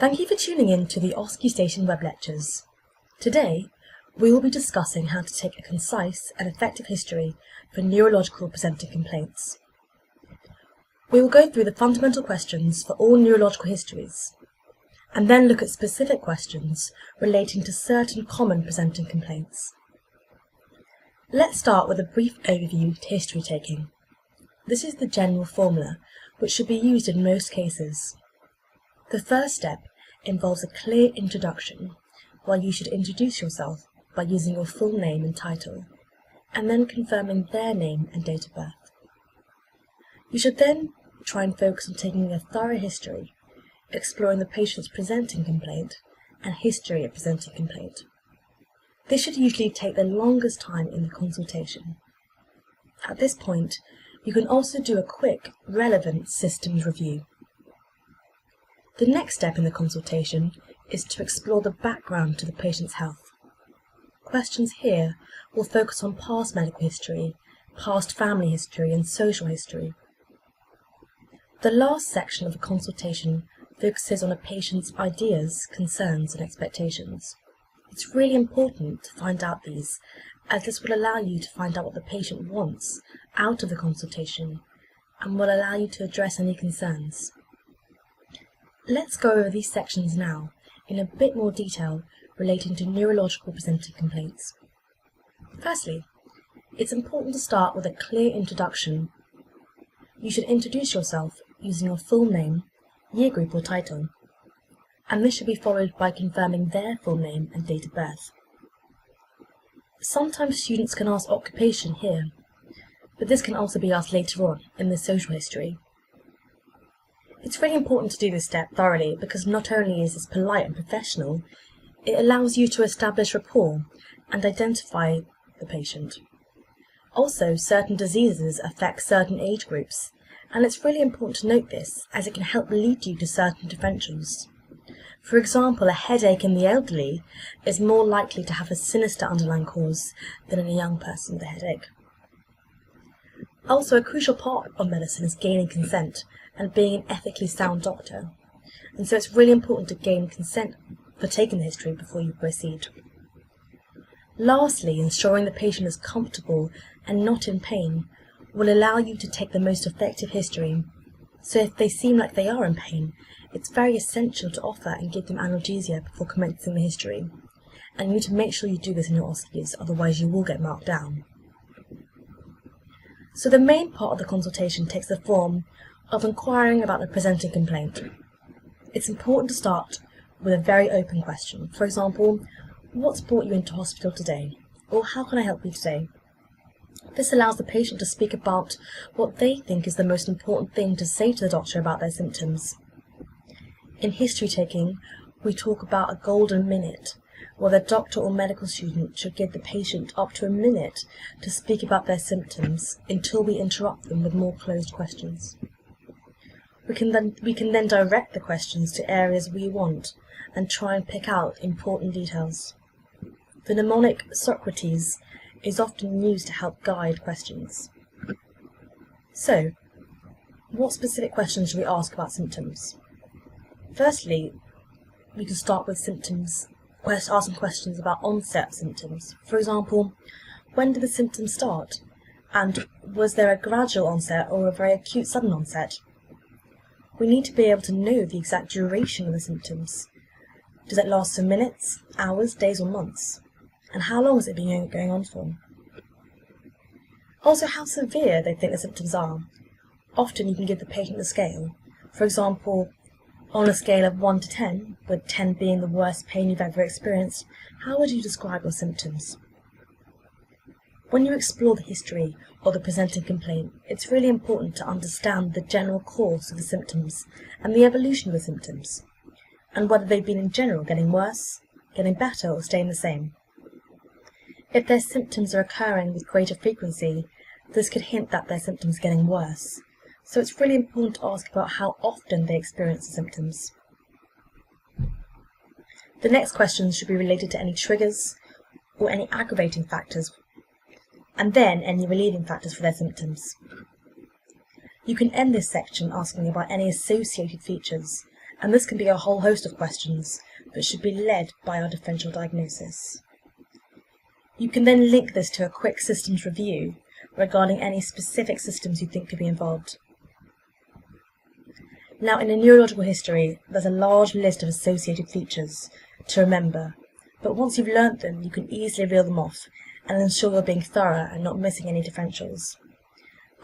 Thank you for tuning in to the OSCE Station web lectures. Today, we will be discussing how to take a concise and effective history for neurological presenting complaints. We will go through the fundamental questions for all neurological histories, and then look at specific questions relating to certain common presenting complaints. Let's start with a brief overview to history taking. This is the general formula, which should be used in most cases. The first step involves a clear introduction, where you should introduce yourself by using your full name and title, and then confirming their name and date of birth. You should then try and focus on taking a thorough history, exploring the patient's presenting complaint and history of presenting complaint. This should usually take the longest time in the consultation. At this point, you can also do a quick, relevant systems review. The next step in the consultation is to explore the background to the patient's health. Questions here will focus on past medical history, past family history, and social history. The last section of the consultation focuses on a patient's ideas, concerns, and expectations. It's really important to find out these, as this will allow you to find out what the patient wants out of the consultation and will allow you to address any concerns. Let's go over these sections now in a bit more detail relating to neurological presenting complaints. Firstly, it's important to start with a clear introduction. You should introduce yourself using your full name, year group or title, and this should be followed by confirming their full name and date of birth. Sometimes students can ask occupation here, but this can also be asked later on in the social history. It's really important to do this step thoroughly because not only is this polite and professional, it allows you to establish rapport and identify the patient. Also, certain diseases affect certain age groups, and it's really important to note this as it can help lead you to certain differentials. For example, a headache in the elderly is more likely to have a sinister underlying cause than in a young person with a headache. Also, a crucial part of medicine is gaining consent and being an ethically sound doctor, and so it's really important to gain consent for taking the history before you proceed. Lastly, ensuring the patient is comfortable and not in pain will allow you to take the most effective history. So if they seem like they are in pain, it's very essential to offer and give them analgesia before commencing the history, and you need to make sure you do this in your OSCEs, otherwise you will get marked down. So the main part of the consultation takes the form of inquiring about the presenting complaint. It's important to start with a very open question. For example, what's brought you into hospital today? Or how can I help you today? This allows the patient to speak about what they think is the most important thing to say to the doctor about their symptoms. In history taking, we talk about a golden minute, where the doctor or medical student should give the patient up to a minute to speak about their symptoms until we interrupt them with more closed questions. We can then direct the questions to areas we want and try and pick out important details. The mnemonic Socrates is often used to help guide questions. So, what specific questions should we ask about symptoms? Firstly, we can start with symptoms, asking questions about onset of symptoms. For example, when did the symptoms start? And was there a gradual onset or a very acute sudden onset? We need to be able to know the exact duration of the symptoms. Does it last for minutes, hours, days or months? And how long has it been going on for? Also, how severe they think the symptoms are. Often you can give the patient a scale. For example, on a scale of 1 to 10, with 10 being the worst pain you've ever experienced, how would you describe your symptoms? When you explore the history or the presenting complaint, it's really important to understand the general course of the symptoms and the evolution of the symptoms, and whether they've been in general getting worse, getting better, or staying the same. If their symptoms are occurring with greater frequency, this could hint that their symptoms are getting worse. So it's really important to ask about how often they experience the symptoms. The next questions should be related to any triggers or any aggravating factors, and then any relieving factors for their symptoms. You can end this section asking about any associated features and this can be a whole host of questions, but should be led by our differential diagnosis. You can then link this to a quick systems review regarding any specific systems you think could be involved. Now, in a neurological history, there's a large list of associated features to remember, but once you've learnt them, you can easily reel them off and ensure you're being thorough and not missing any differentials.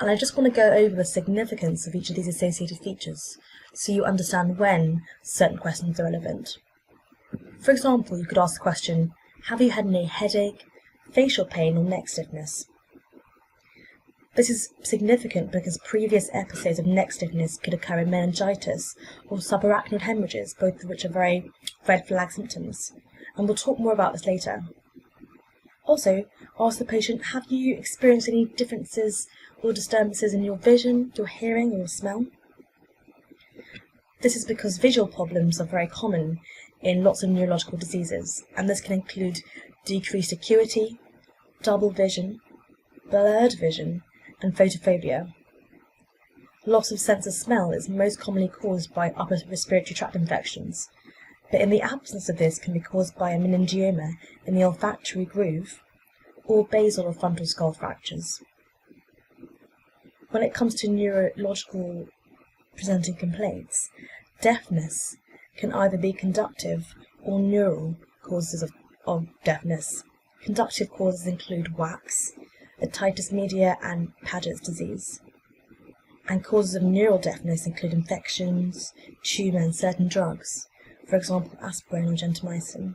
And I just want to go over the significance of each of these associated features so you understand when certain questions are relevant. For example, you could ask the question, have you had any headache, facial pain or neck stiffness? This is significant because previous episodes of neck stiffness could occur in meningitis or subarachnoid hemorrhages, both of which are very red flag symptoms, and we'll talk more about this later. Also, ask the patient, have you experienced any differences or disturbances in your vision, your hearing or your smell? This is because visual problems are very common in lots of neurological diseases, and this can include decreased acuity, double vision, blurred vision, and photophobia. Loss of sense of smell is most commonly caused by upper respiratory tract infections, but in the absence of this can be caused by a meningioma in the olfactory groove or basal or frontal skull fractures. When it comes to neurological presenting complaints, deafness can either be conductive or neural causes of deafness. Conductive causes include wax, otitis media and Paget's disease. And causes of neural deafness include infections, tumour and certain drugs, for example aspirin or gentamicin.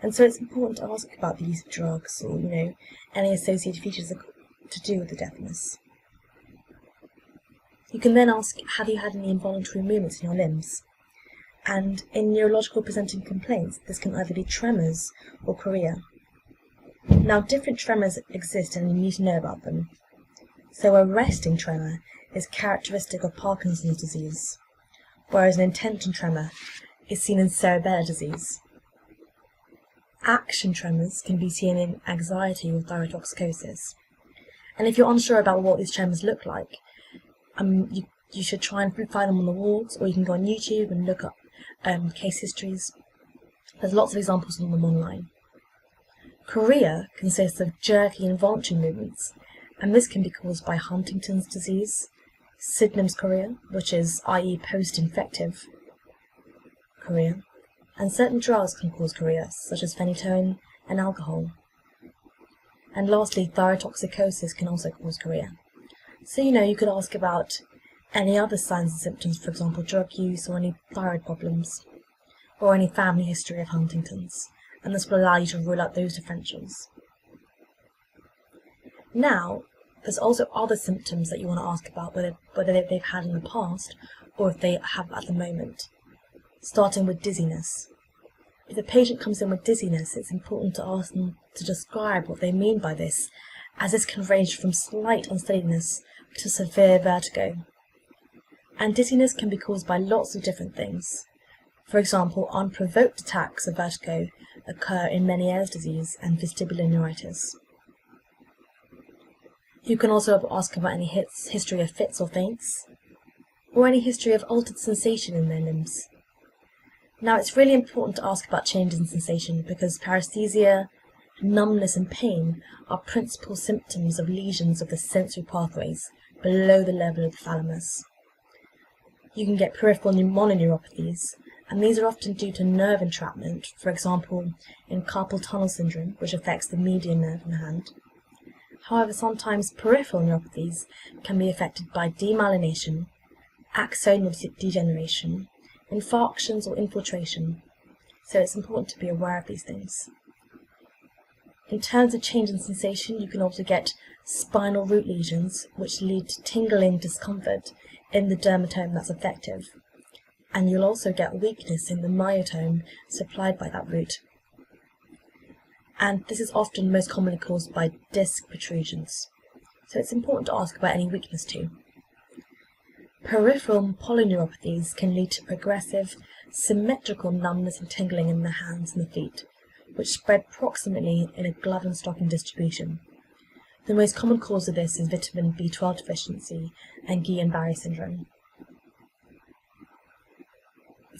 And so it's important to ask about these drugs or, any associated features to do with the deafness. You can then ask, have you had any involuntary movements in your limbs? And in neurological presenting complaints, this can either be tremors or chorea. Now, different tremors exist and you need to know about them. So a resting tremor is characteristic of Parkinson's disease, whereas an intention tremor is seen in cerebellar disease. Action tremors can be seen in anxiety or thyrotoxicosis. And if you're unsure about what these tremors look like, you should try and find them on the walls, or you can go on YouTube and look up case histories. There's lots of examples of them online. Chorea consists of jerky involuntary movements, and this can be caused by Huntington's disease, Sydenham's chorea, which is i.e. post-infective chorea, and certain drugs can cause chorea, such as phenytoin and alcohol. And lastly, thyrotoxicosis can also cause chorea. So you could ask about any other signs and symptoms, for example drug use or any thyroid problems, or any family history of Huntington's, and this will allow you to rule out those differentials. Now, there's also other symptoms that you want to ask about, whether they've had in the past or if they have at the moment, starting with dizziness. If a patient comes in with dizziness, it's important to ask them to describe what they mean by this, as this can range from slight unsteadiness to severe vertigo. And dizziness can be caused by lots of different things. For example, unprovoked attacks of vertigo occur in Meniere's disease and vestibular neuritis. You can also ask about any history of fits or faints, or any history of altered sensation in their limbs. Now, it's really important to ask about changes in sensation because paresthesia, numbness and pain are principal symptoms of lesions of the sensory pathways below the level of the thalamus. You can get peripheral mononeuropathies, and these are often due to nerve entrapment, for example in carpal tunnel syndrome, which affects the median nerve in the hand. However, sometimes peripheral neuropathies can be affected by demyelination, axonal degeneration, infarctions or infiltration, so it's important to be aware of these things. In terms of change in sensation, you can also get spinal root lesions, which lead to tingling discomfort in the dermatome that's affected, and you'll also get weakness in the myotome supplied by that root. And this is often most commonly caused by disc protrusions, so it's important to ask about any weakness too. Peripheral polyneuropathies can lead to progressive, symmetrical numbness and tingling in the hands and the feet, which spread proximally in a glove and stocking distribution. The most common cause of this is vitamin B12 deficiency and Guillain-Barré syndrome.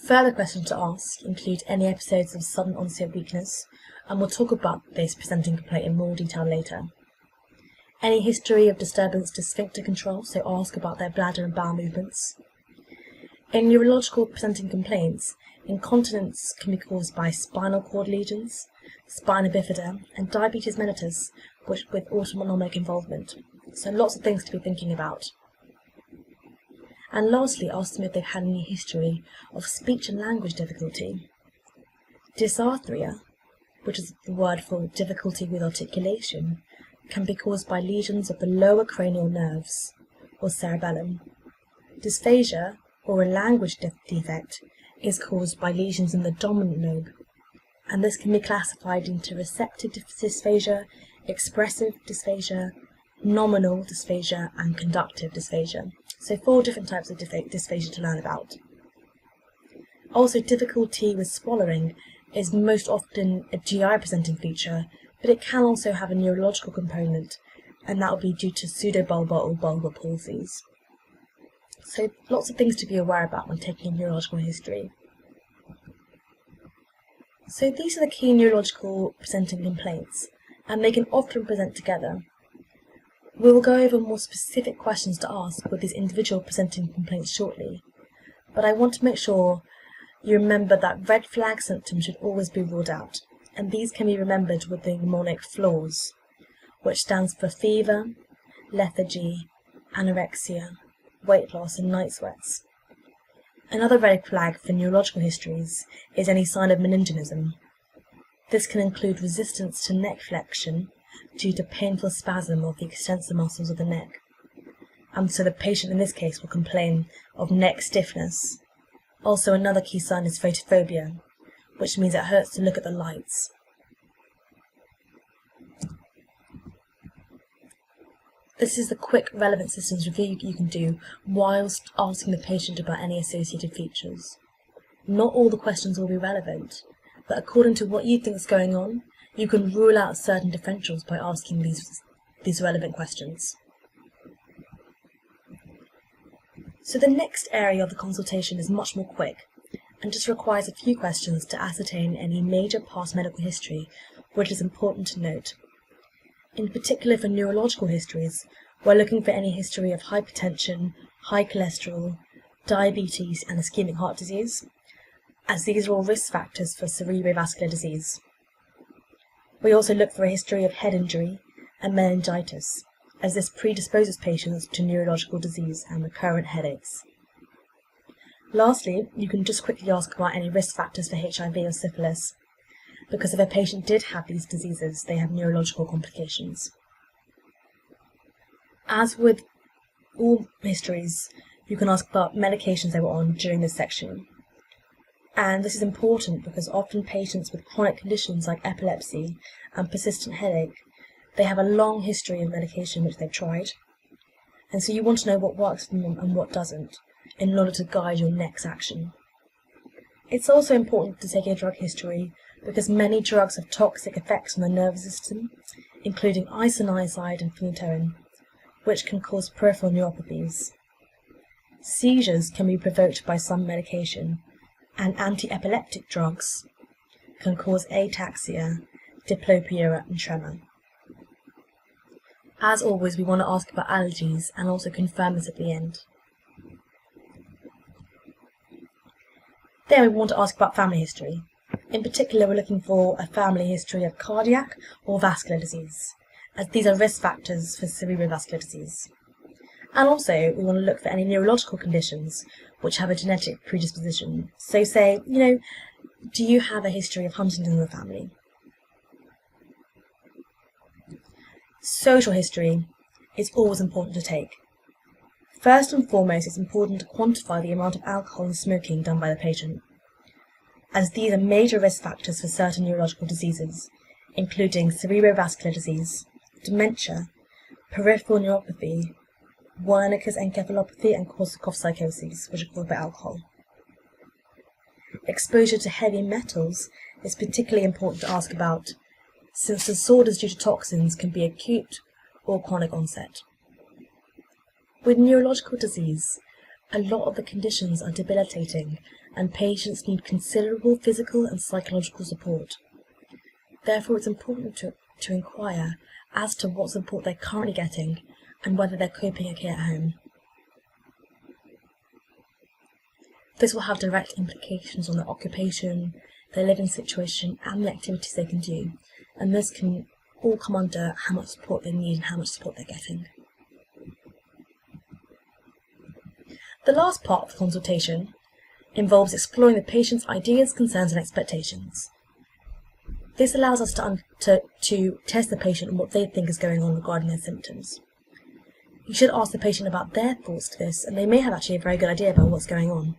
Further questions to ask include any episodes of sudden onset weakness, and we'll talk about this presenting complaint in more detail later. Any history of disturbance to sphincter control, so ask about their bladder and bowel movements. In neurological presenting complaints, incontinence can be caused by spinal cord lesions, spina bifida, and diabetes mellitus, with autonomic involvement. So lots of things to be thinking about. And lastly, ask them if they've had any history of speech and language difficulty. Dysarthria, which is the word for difficulty with articulation, can be caused by lesions of the lower cranial nerves, or cerebellum. Dysphagia, or a language defect, is caused by lesions in the dominant lobe, and this can be classified into receptive dysphagia, expressive dysphagia, nominal dysphagia, and conductive dysphagia. So 4 different types of dysphagia to learn about. Also, difficulty with swallowing is most often a GI presenting feature, but it can also have a neurological component, and that will be due to pseudobulbar or bulbar palsies. So lots of things to be aware about when taking a neurological history. So these are the key neurological presenting complaints, and they can often present together. We will go over more specific questions to ask with these individual presenting complaints shortly, but I want to make sure you remember that red flag symptoms should always be ruled out, and these can be remembered with the mnemonic FLAWS, which stands for fever, lethargy, anorexia, weight loss, and night sweats. Another red flag for neurological histories is any sign of meningism. This can include resistance to neck flexion due to painful spasm of the extensor muscles of the neck, and so the patient in this case will complain of neck stiffness. Also, another key sign is photophobia, which means it hurts to look at the lights. This is the quick relevant systems review you can do whilst asking the patient about any associated features. Not all the questions will be relevant, but according to what you think is going on, you can rule out certain differentials by asking these relevant questions. So the next area of the consultation is much more quick, and just requires a few questions to ascertain any major past medical history, which is important to note. In particular for neurological histories, we're looking for any history of hypertension, high cholesterol, diabetes, and ischemic heart disease, as these are all risk factors for cerebrovascular disease. We also look for a history of head injury and meningitis, as this predisposes patients to neurological disease and recurrent headaches. Lastly, you can just quickly ask about any risk factors for HIV or syphilis, because if a patient did have these diseases, they have neurological complications. As with all histories, you can ask about medications they were on during this section. And this is important because often patients with chronic conditions like epilepsy and persistent headache, they have a long history of medication which they've tried. And so you want to know what works for them and what doesn't, in order to guide your next action. It's also important to take a drug history because many drugs have toxic effects on the nervous system, including isoniazid and phenytoin, which can cause peripheral neuropathies. Seizures can be provoked by some medication, and anti-epileptic drugs can cause ataxia, diplopia, and tremor. As always, we want to ask about allergies and also confirm this at the end. Then we want to ask about family history. In particular, we're looking for a family history of cardiac or vascular disease, as these are risk factors for cerebrovascular disease. And also, we want to look for any neurological conditions which have a genetic predisposition. So say, do you have a history of Huntington in the family? Social history is always important to take. First and foremost, it's important to quantify the amount of alcohol and smoking done by the patient, as these are major risk factors for certain neurological diseases, including cerebrovascular disease, dementia, peripheral neuropathy, Wernicke's encephalopathy, and Korsakoff psychoses, which are caused by alcohol. Exposure to heavy metals is particularly important to ask about, since disorders due to toxins can be acute or chronic onset. With neurological disease, a lot of the conditions are debilitating and patients need considerable physical and psychological support. Therefore, it's important to inquire as to what support they're currently getting and whether they're coping okay at home. This will have direct implications on their occupation, their living situation, and the activities they can do, and this can all come under how much support they need and how much support they're getting. The last part of the consultation involves exploring the patient's ideas, concerns, and expectations. This allows us to test the patient on what they think is going on regarding their symptoms. You should ask the patient about their thoughts to this, and they may have actually a very good idea about what's going on.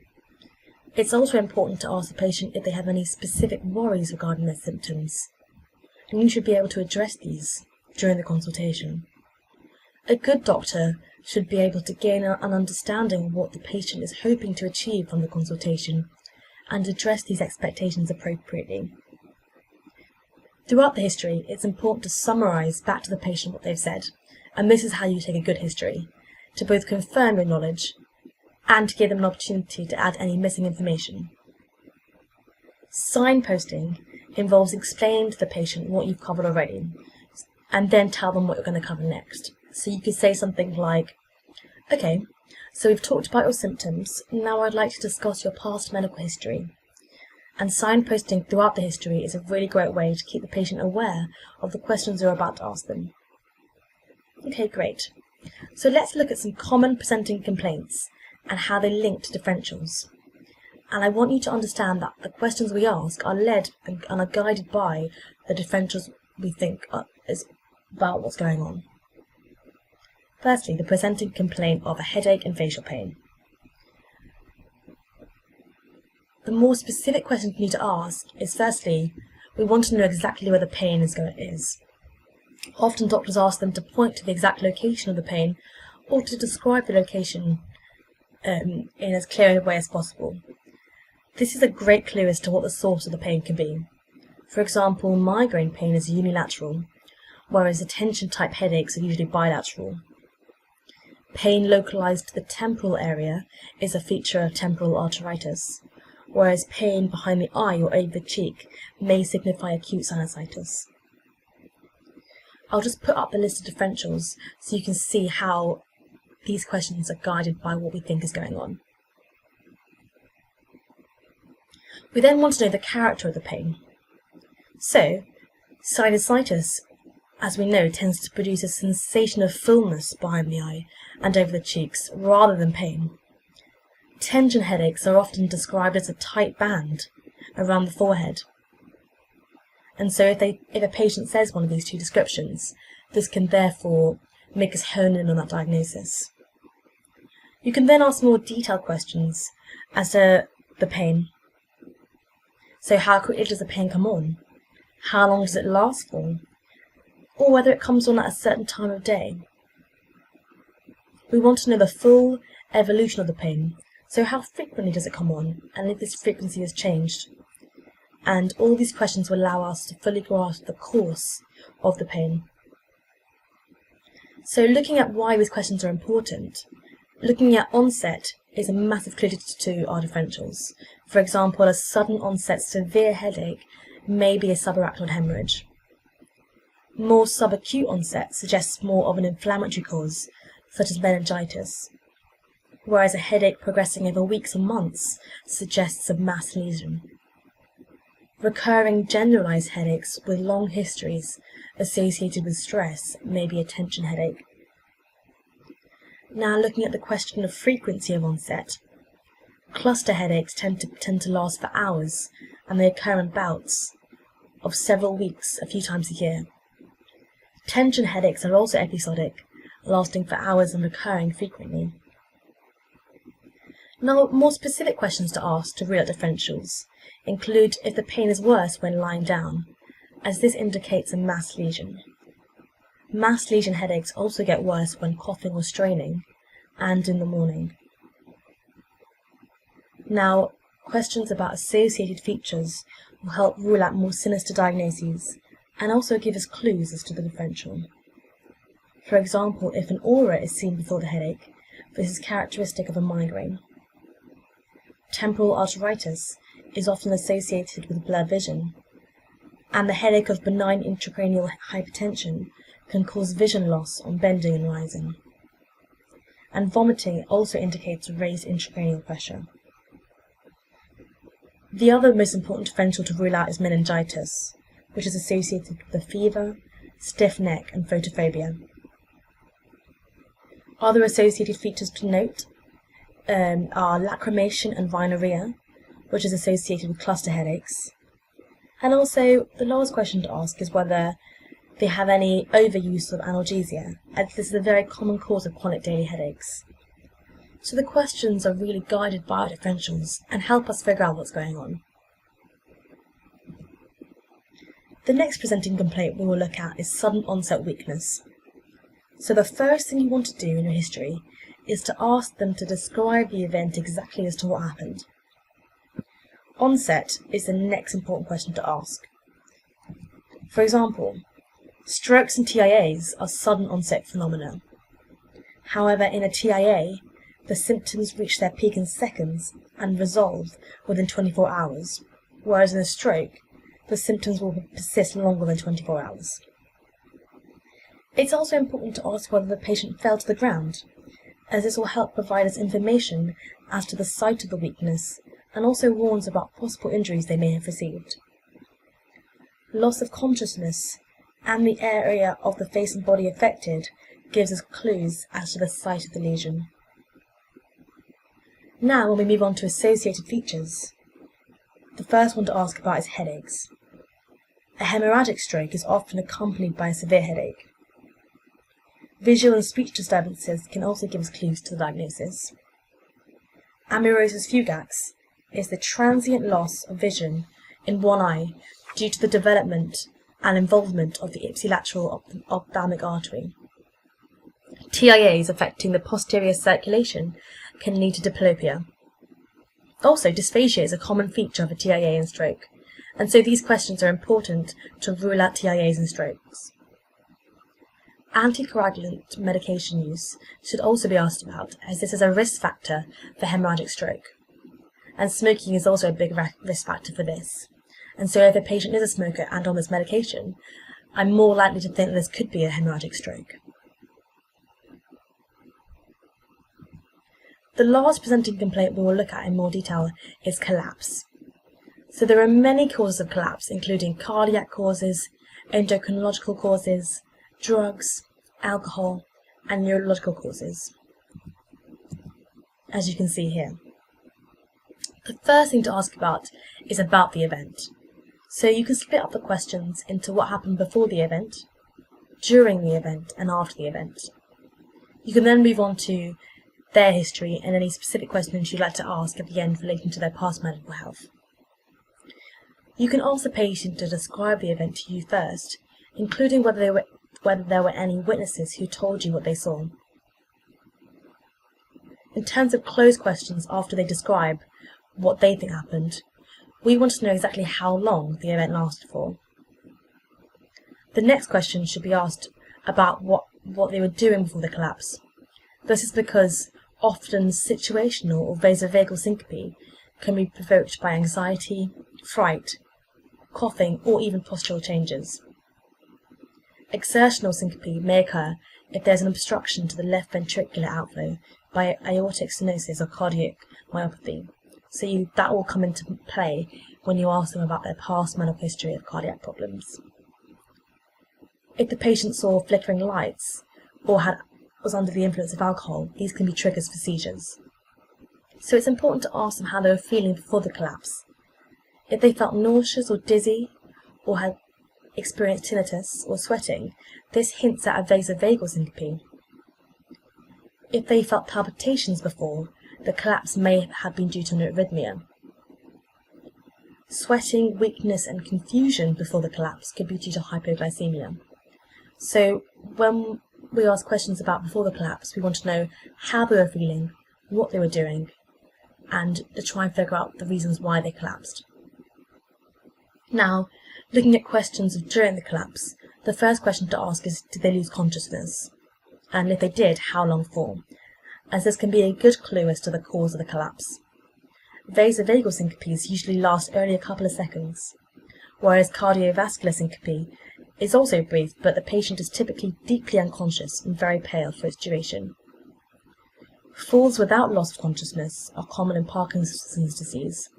It's also important to ask the patient if they have any specific worries regarding their symptoms, and you should be able to address these during the consultation. A good doctor should be able to gain an understanding of what the patient is hoping to achieve from the consultation and address these expectations appropriately. Throughout the history, it's important to summarise back to the patient what they've said, and this is how you take a good history, to both confirm your knowledge and to give them an opportunity to add any missing information. Signposting involves explaining to the patient what you've covered already, and then tell them what you're going to cover next. So you could say something like, okay, so we've talked about your symptoms, now I'd like to discuss your past medical history. And signposting throughout the history is a really great way to keep the patient aware of the questions you're about to ask them. Okay, great. So let's look at some common presenting complaints and how they link to differentials. And I want you to understand that the questions we ask are led and are guided by the differentials we think is about what's going on. Firstly, the presenting complaint of a headache and facial pain. The more specific question you need to ask is, firstly, we want to know exactly where the pain is. Often doctors ask them to point to the exact location of the pain or to describe the location in as clear a way as possible. This is a great clue as to what the source of the pain can be. For example, migraine pain is unilateral, whereas attention-type headaches are usually bilateral. Pain localized to the temporal area is a feature of temporal arteritis, whereas pain behind the eye or over the cheek may signify acute sinusitis. I'll just put up the list of differentials so you can see how these questions are guided by what we think is going on. We then want to know the character of the pain. So, sinusitis, as we know, tends to produce a sensation of fullness behind the eye and over the cheeks, rather than pain. Tension headaches are often described as a tight band around the forehead. And so if a patient says one of these two descriptions, this can therefore make us hone in on that diagnosis. You can then ask more detailed questions as to the pain. So how quickly does the pain come on? How long does it last for? Or whether it comes on at a certain time of day. We want to know the full evolution of the pain. So how frequently does it come on, and if this frequency has changed? And all these questions will allow us to fully grasp the course of the pain. So looking at why these questions are important, looking at onset is a massive clue to our differentials. For example, a sudden onset severe headache may be a subarachnoid hemorrhage. More subacute onset suggests more of an inflammatory cause, such as meningitis, whereas a headache progressing over weeks or months suggests a mass lesion. Recurring generalized headaches with long histories associated with stress may be a tension headache. Now looking at the question of frequency of onset, cluster headaches tend to last for hours, and they occur in bouts of several weeks a few times a year. Tension headaches are also episodic, lasting for hours and recurring frequently. Now, more specific questions to ask to rule out differentials include if the pain is worse when lying down, as this indicates a mass lesion. Mass lesion headaches also get worse when coughing or straining, and in the morning. Now, questions about associated features will help rule out more sinister diagnoses, and also give us clues as to the differential. For example, if an aura is seen before the headache, This is characteristic of a migraine. Temporal arteritis is often associated with blurred vision, and the headache of benign intracranial hypertension can cause vision loss on bending and rising. And vomiting also indicates raised intracranial pressure. The other most important differential to rule out is meningitis, which is associated with a fever, stiff neck, and photophobia. Other associated features to note are lacrimation and rhinorrhea, which is associated with cluster headaches. And also, the last question to ask is whether they have any overuse of analgesia, as this is a very common cause of chronic daily headaches. So the questions are really guided by our differentials and help us figure out what's going on. The next presenting complaint we will look at is sudden onset weakness. So the first thing you want to do in your history is to ask them to describe the event exactly as to what happened. Onset is the next important question to ask. For example, strokes and TIAs are sudden onset phenomena. However, in a TIA, the symptoms reach their peak in seconds and resolve within 24 hours, whereas in a stroke, the symptoms will persist longer than 24 hours. It's also important to ask whether the patient fell to the ground, as this will help provide us information as to the site of the weakness and also warns about possible injuries they may have received. Loss of consciousness and the area of the face and body affected gives us clues as to the site of the lesion. Now, when we move on to associated features, the first one to ask about is headaches. A hemorrhagic stroke is often accompanied by a severe headache. Visual and speech disturbances can also give us clues to the diagnosis. Amaurosis fugax is the transient loss of vision in one eye due to the development and involvement of the ipsilateral ophthalmic artery. TIAs affecting the posterior circulation can lead to diplopia. Also, dysphagia is a common feature of a TIA and stroke, and so these questions are important to rule out TIAs and strokes. Anticoagulant medication use should also be asked about, as this is a risk factor for hemorrhagic stroke. And smoking is also a big risk factor for this. And so if a patient is a smoker and on this medication, I'm more likely to think this could be a hemorrhagic stroke. The last presenting complaint we will look at in more detail is collapse. So there are many causes of collapse, including cardiac causes, endocrinological causes, drugs, alcohol, and neurological causes, as you can see here. The first thing to ask about is about the event. So you can split up the questions into what happened before the event, during the event, and after the event. You can then move on to their history and any specific questions you'd like to ask at the end relating to their past medical health. You can ask the patient to describe the event to you first, including whether there were any witnesses who told you what they saw. In terms of closed questions after they describe what they think happened, we want to know exactly how long the event lasted for. The next question should be asked about what they were doing before the collapse. This is because often situational or vasovagal syncope can be provoked by anxiety, fright, coughing, or even postural changes. Exertional syncope may occur if there's an obstruction to the left ventricular outflow by aortic stenosis or cardiac myopathy. So that will come into play when you ask them about their past medical history of cardiac problems. If the patient saw flickering lights or was under the influence of alcohol, these can be triggers for seizures. So it's important to ask them how they were feeling before the collapse. If they felt nauseous or dizzy, or had experienced tinnitus or sweating, this hints at a vasovagal syncope. If they felt palpitations before, the collapse may have been due to an arrhythmia. Sweating, weakness, and confusion before the collapse could be due to hypoglycemia. So when we ask questions about before the collapse, we want to know how they were feeling, what they were doing, and to try and figure out the reasons why they collapsed. Now, looking at questions of during the collapse, the first question to ask is, did they lose consciousness? And if they did, how long for? as this can be a good clue as to the cause of the collapse. Vasovagal syncopes usually last only a couple of seconds, whereas cardiovascular syncope is also brief, but the patient is typically deeply unconscious and very pale for its duration. Falls without loss of consciousness are common in Parkinson's disease,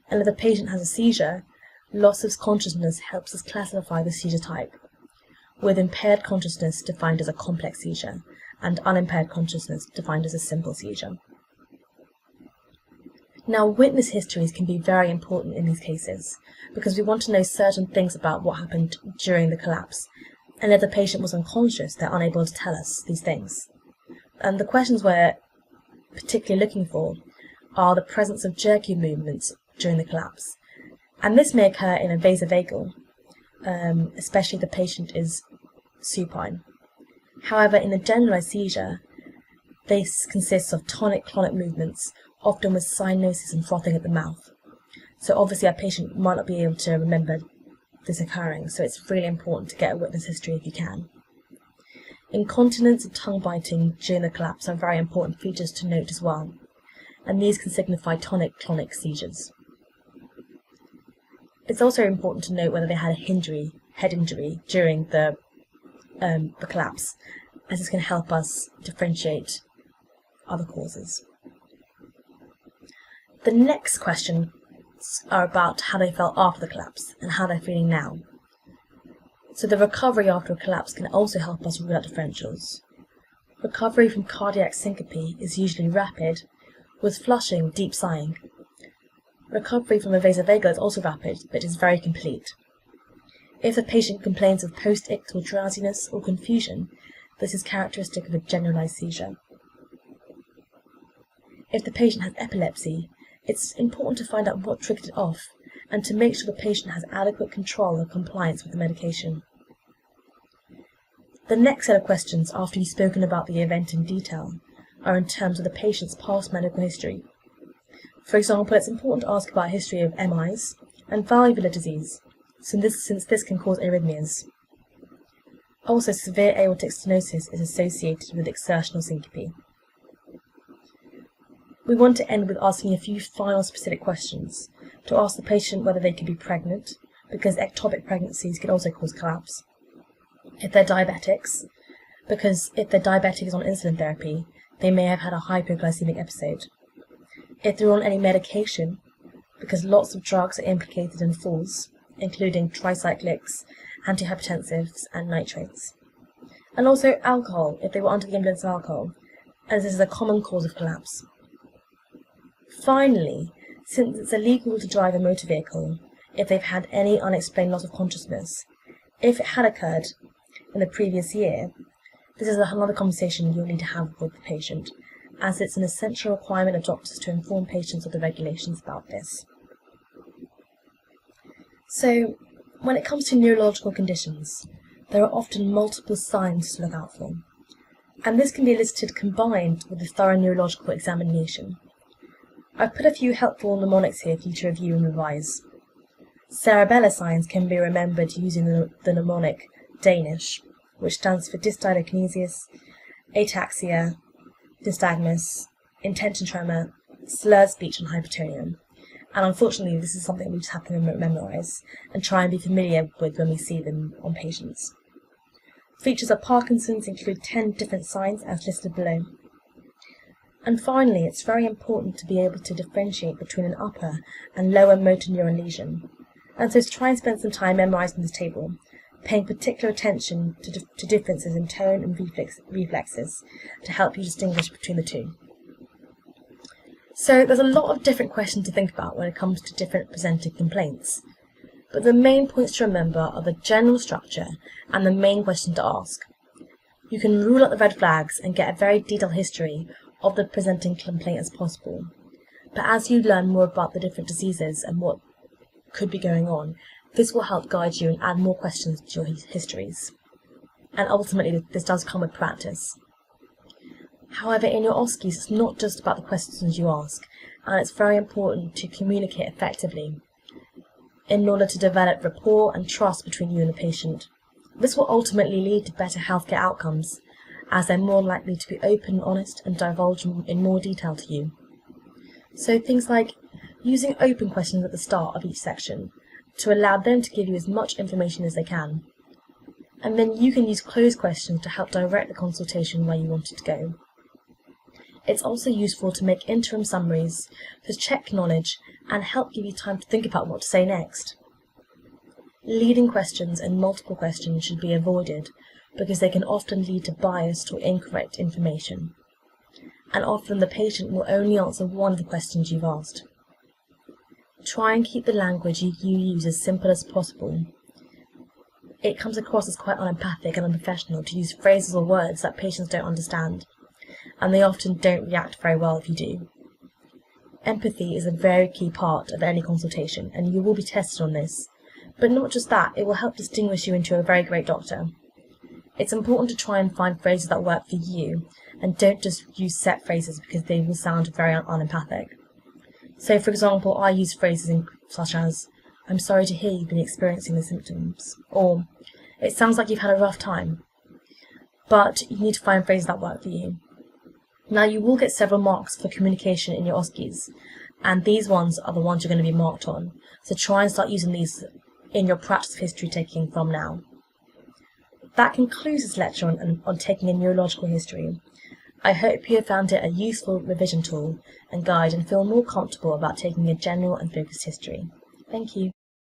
and if the patient has a seizure, loss of consciousness helps us classify the seizure type, with impaired consciousness defined as a complex seizure and unimpaired consciousness defined as a simple seizure. Now, witness histories can be very important in these cases because we want to know certain things about what happened during the collapse, and if the patient was unconscious, they're unable to tell us these things. And the questions we're particularly looking for are the presence of jerky movements during the collapse, and this may occur in a vasovagal, especially if the patient is supine. However, in a generalized seizure, this consists of tonic-clonic movements, often with cyanosis and frothing at the mouth. So obviously our patient might not be able to remember this occurring, so it's really important to get a witness history if you can. Incontinence and tongue biting during the collapse are very important features to note as well, and these can signify tonic-clonic seizures. It's also important to note whether they had a head injury during the collapse, as this can help us differentiate other causes. The next questions are about how they felt after the collapse and how they're feeling now. So the recovery after a collapse can also help us rule out differentials. Recovery from cardiac syncope is usually rapid, with flushing, deep sighing. Recovery from a vasovagal is also rapid, but is very complete. If the patient complains of post-ictal drowsiness or confusion, this is characteristic of a generalized seizure. If the patient has epilepsy, it's important to find out what triggered it off and to make sure the patient has adequate control and compliance with the medication. The next set of questions, after you've spoken about the event in detail, are in terms of the patient's past medical history. For example, it's important to ask about a history of MIs and valvular disease, since this can cause arrhythmias. Also, severe aortic stenosis is associated with exertional syncope. We want to end with asking a few final specific questions to ask the patient whether they could be pregnant, because ectopic pregnancies can also cause collapse. If they're diabetics, because if the diabetic is on insulin therapy, they may have had a hypoglycemic episode. If they're on any medication, because lots of drugs are implicated in falls, including tricyclics, antihypertensives, and nitrates. And also alcohol, if they were under the influence of alcohol, as this is a common cause of collapse. Finally, since it's illegal to drive a motor vehicle if they've had any unexplained loss of consciousness, if it had occurred in the previous year, this is another conversation you'll need to have with the patient, as it's an essential requirement of doctors to inform patients of the regulations about this. So, when it comes to neurological conditions, there are often multiple signs to look out for, and this can be listed combined with a thorough neurological examination. I've put a few helpful mnemonics here for you to review and revise. Cerebellar signs can be remembered using the mnemonic Danish, which stands for dysdiakinesis, ataxia, nystagmus, intention tremor, slurred speech, and hypertonia. And unfortunately, this is something we just have to memorize and try and be familiar with when we see them on patients. Features of Parkinson's include 10 different signs as listed below. And finally, it's very important to be able to differentiate between an upper and lower motor neuron lesion. And so try and spend some time memorizing this table, paying particular attention to differences in tone and reflexes to help you distinguish between the two. So there's a lot of different questions to think about when it comes to different presenting complaints, but the main points to remember are the general structure and the main question to ask. You can rule out the red flags and get a very detailed history of the presenting complaint as possible, but as you learn more about the different diseases and what could be going on, this will help guide you and add more questions to your histories. And ultimately, this does come with practice. However, in your OSCEs, it's not just about the questions you ask, and it's very important to communicate effectively in order to develop rapport and trust between you and the patient. This will ultimately lead to better healthcare outcomes, as they're more likely to be open and honest and divulge in more detail to you. So things like using open questions at the start of each section to allow them to give you as much information as they can. And then you can use closed questions to help direct the consultation where you want it to go. It's also useful to make interim summaries to check knowledge and help give you time to think about what to say next. Leading questions and multiple questions should be avoided because they can often lead to biased or incorrect information. And often the patient will only answer one of the questions you've asked. Try and keep the language you use as simple as possible. It comes across as quite unempathic and unprofessional to use phrases or words that patients don't understand, and they often don't react very well if you do. Empathy is a very key part of any consultation, and you will be tested on this. But not just that, it will help distinguish you into a very great doctor. It's important to try and find phrases that work for you, and don't just use set phrases because they will sound very unempathic. So, for example, I use phrases such as, "I'm sorry to hear you've been experiencing the symptoms," or "It sounds like you've had a rough time." But you need to find phrases that work for you. Now, you will get several marks for communication in your OSCEs, and these ones are the ones you're going to be marked on, so try and start using these in your practice of history taking from now. That concludes this lecture on taking a neurological history. I hope you have found it a useful revision tool and guide and feel more comfortable about taking a general and focused history. Thank you.